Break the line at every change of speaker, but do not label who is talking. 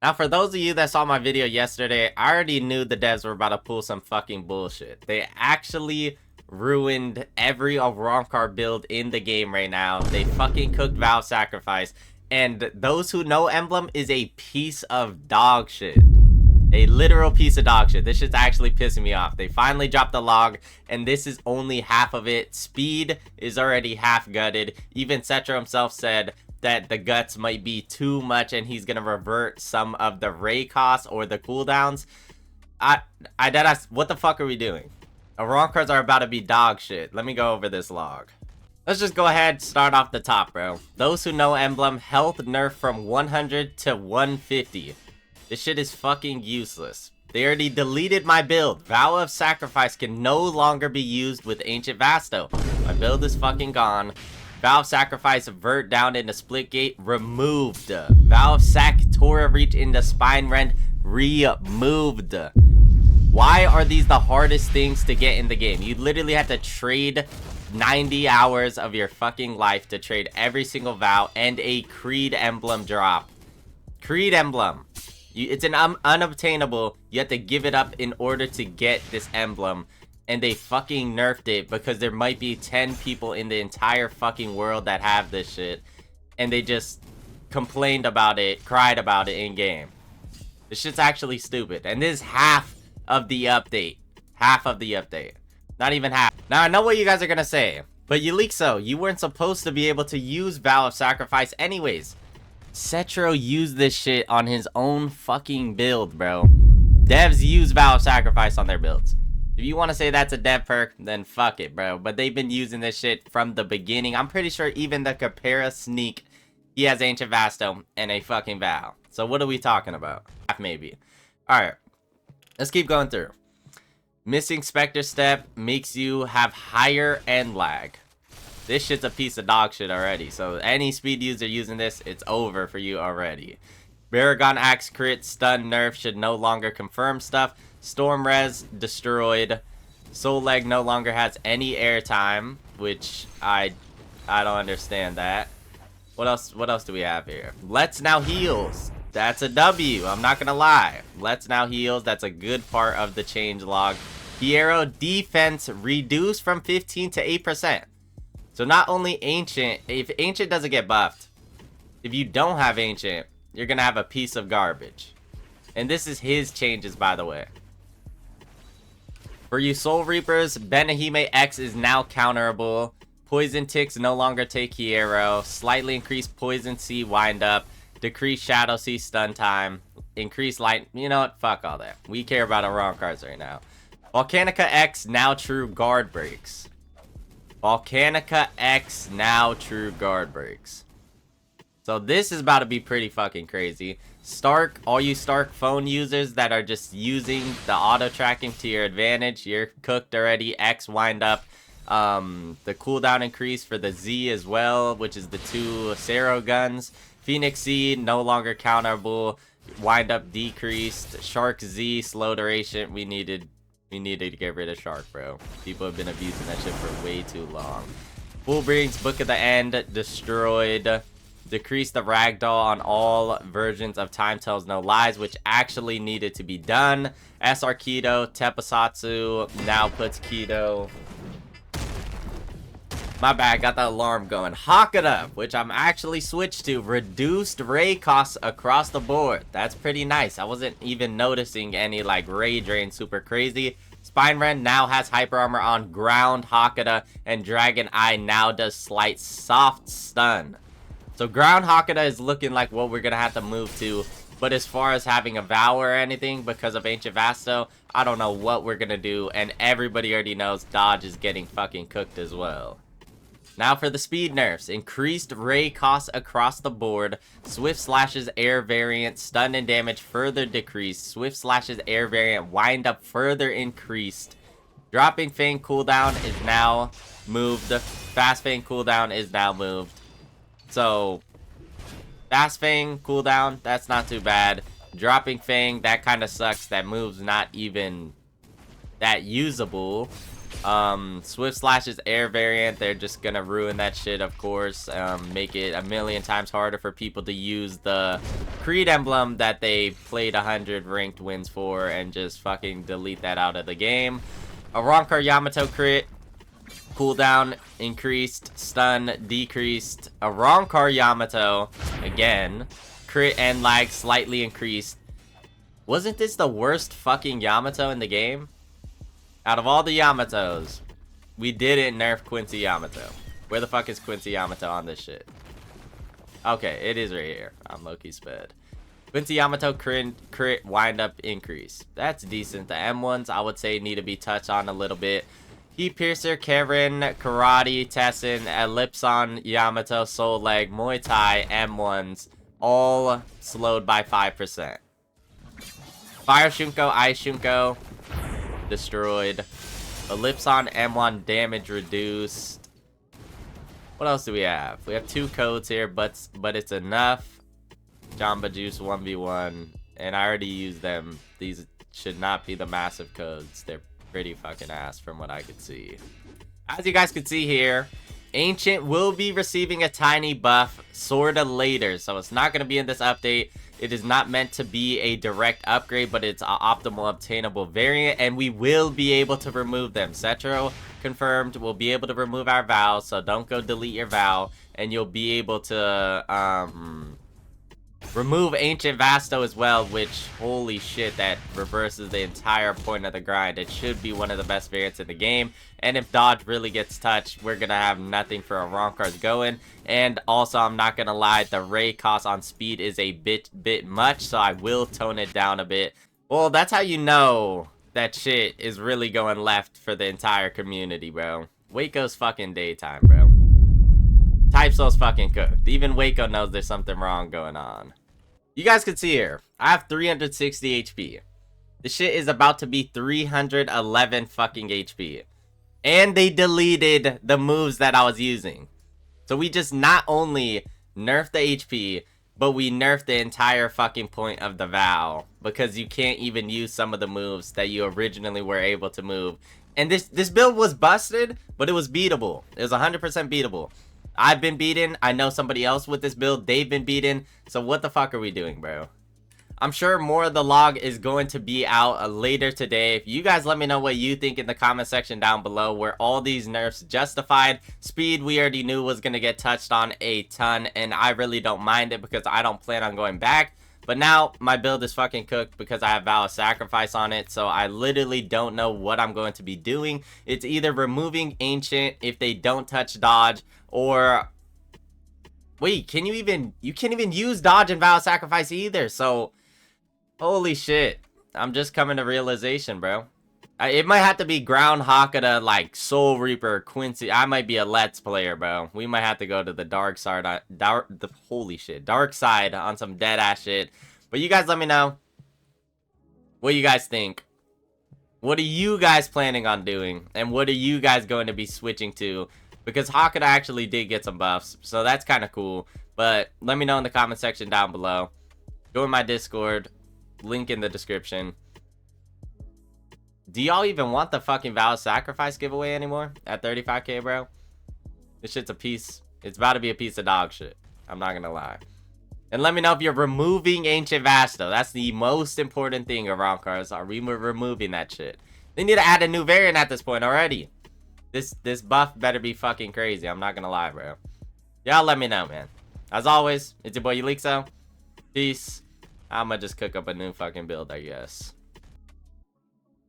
Now, for those of you that saw my video yesterday, I already knew the devs were about to pull some fucking bullshit. They actually ruined every Arrancar build in the game right now. They fucking cooked Valve Sacrifice. And those who know Emblem is a piece of dog shit. A literal piece of dog shit. This shit's actually pissing me off. They finally dropped the log, and this is only half of it. Speed is already half gutted. Even Setro himself said that the guts might be too much, and he's gonna revert some of the ray costs or the cooldowns. What the fuck are we doing? Arrancars are about to be dog shit. Let me go over this log. Let's just go ahead, start off the top, bro. Those who know Emblem, health nerf from 100 to 150. This shit is fucking useless. They already deleted my build. Vow of Sacrifice can no longer be used with Ancient Vasto. My build is fucking gone. Vow of Sacrifice vert down into Split Gate removed. Vow of Sac Tora Reach into Spine Rend removed. Why are these the hardest things to get in the game? You literally have to trade 90 hours of your fucking life to trade every single vow and a Creed emblem drop. Creed emblem. It's an unobtainable. You have to give it up in order to get this emblem. And they fucking nerfed it because there might be 10 people in the entire fucking world that have this shit. And they just complained about it, cried about it in game. This shit's actually stupid. And this is half of the update. Half of the update. Not even half. Now, I know what you guys are gonna say, but Yulixo, you weren't supposed to be able to use Vow of Sacrifice anyways. Setro used this shit on his own fucking build, bro. Devs use Vow of Sacrifice on their builds. If you want to say that's a dev perk, then fuck it, bro. But they've been using this shit from the beginning. I'm pretty sure even the Capera sneak, he has Ancient Vasto and a fucking Vow. So what are we talking about? Maybe. Alright. Let's keep going through. Missing Spectre Step makes you have higher end lag. This shit's a piece of dog shit already. So any speed user using this, it's over for you already. Baragon Axe crit stun nerf should no longer confirm stuff. Storm Res destroyed. Soul Leg no longer has any airtime, which I don't understand that. What else do we have here? Let's Now Heals. That's a W, I'm not gonna lie. Let's Now Heals, that's a good part of the change log. Hero defense reduced from 15 to 8%. So not only Ancient, if Ancient doesn't get buffed, if you don't have Ancient, you're gonna have a piece of garbage. And this is his changes, by the way. For you Soul Reapers, Benahime X is now counterable. Poison Ticks no longer take Hero. Slightly increased Poison C wind up. Decrease Shadow C stun time. Increase light. You know what? Fuck all that. We care about our wrong cards right now. Volcanica X now true guard breaks. Volcanica X now true guard breaks. So this is about to be pretty fucking crazy. Stark, all you Stark phone users that are just using the auto tracking to your advantage, you're cooked already. X wind up. The cooldown increase for the Z as well, which is the 2 Sero guns. Phoenix Z no longer counterable. Wind up decreased. Shark Z slow duration. We needed to get rid of Shark, bro. People have been abusing that shit for way too long. Full Brings Book of the End destroyed. Decrease the ragdoll on all versions of Time Tells No Lies, which actually needed to be done. SR Keto, Tepasatsu now puts Keto. My bad, got the alarm going. Hakuda, which I'm actually switched to. Reduced ray costs across the board. That's pretty nice. I wasn't even noticing any like ray drain super crazy. Spine Rend now has hyper armor on Ground Hakuda, and Dragon Eye now does slight soft stun. So Ground Hakuda is looking like what we're gonna have to move to. But as far as having a Vow or anything because of Ancient Vasto, I don't know what we're gonna do. And everybody already knows Dodge is getting fucking cooked as well. Now for the speed nerfs. Increased ray costs across the board. Swift Slash's air variant stun and damage further decreased. Swift Slash's air variant wind up further increased. Dropping Fang cooldown is now moved. Fast Fang cooldown is now moved. So Fast Fang cooldown, that's not too bad. Dropping Fang, that kind of sucks. That move's not even that usable. Swift Slash's air variant, they're just gonna ruin that shit, of course. Make it a million times harder for people to use the Creed emblem that they played 100 ranked wins for and just fucking delete that out of the game. Arrancar Yamato crit. Cooldown increased. Stun decreased. Arrancar Yamato, again. Crit and lag slightly increased. Wasn't this the worst fucking Yamato in the game? Out of all the Yamatos, we didn't nerf Quincy Yamato. Where the fuck is Quincy Yamato on this shit? Okay, it is right here. I'm low-key sped. Quincy Yamato crit wind up increase. That's decent. The M1s, I would say, need to be touched on a little bit. Heat Piercer, Karen, Karate, Tessin, Ellipson, Yamato, Soul Leg, Muay Thai, M1s, all slowed by 5%. Fire Shunko, Ice Shunko, destroyed. Ellipson M1 damage reduced. What else do we have? We have 2 codes here, but it's enough. Jamba Juice 1v1, and I already used them. These should not be the massive codes. They're pretty fucking ass from what I could see. As you guys can see here, Ancient will be receiving a tiny buff sorta later, so it's not going to be in this update. It is not meant to be a direct upgrade, but it's an optimal obtainable variant, and we will be able to remove them. Setro confirmed we'll be able to remove our vow, so don't go delete your vow, and you'll be able to remove Ancient Vasto as well, which, holy shit, that reverses the entire point of the grind. It should be one of the best variants in the game, and if dodge really gets touched, we're gonna have nothing for Arrancars going. And also, I'm not gonna lie, the ray cost on speed is a bit much, so I will tone it down a bit. Well, that's how you know that shit is really going left for the entire community, bro. Waco's fucking daytime, bro. Type Soul's fucking cooked. Even Waco knows there's something wrong going on. You guys can see here, I have 360 HP. This shit is about to be 311 fucking HP. And they deleted the moves that I was using. So we just not only nerfed the HP, but we nerfed the entire fucking point of the vow. Because you can't even use some of the moves that you originally were able to move. And this build was busted, but it was beatable. It was 100% beatable. I've been beaten. I know somebody else with this build. They've been beaten. So what the fuck are we doing, bro? I'm sure more of the log is going to be out later today. If you guys let me know what you think in the comment section down below. Were all these nerfs justified? Speed, we already knew was going to get touched on a ton. And I really don't mind it because I don't plan on going back. But now my build is fucking cooked because I have Vow of Sacrifice on it. So I literally don't know what I'm going to be doing. It's either removing Ancient if they don't touch dodge, or wait, you can't even use dodge and Vow of Sacrifice either. So holy shit, I'm just coming to realization, bro. It might have to be Ground Hakuda, like Soul Reaper, Quincy. I might be a Let's player, bro. We might have to go to the dark side, holy shit, dark side on some dead ass shit. But you guys let me know what you guys think. What are you guys planning on doing? And what are you guys going to be switching to? Because Hakuda actually did get some buffs, so that's kind of cool. But let me know in the comment section down below. Join my Discord, link in the description. Do y'all even want the fucking Vow of Sacrifice giveaway anymore at 35k, bro? This shit's a piece. It's about to be a piece of dog shit. I'm not gonna lie. And let me know if you're removing Ancient Vasto. That's the most important thing of Arrancars. Are we removing that shit? They need to add a new variant at this point already. This buff better be fucking crazy. I'm not gonna lie, bro. Y'all let me know, man. As always, it's your boy Ulixo. Peace. I'ma just cook up a new fucking build, I guess.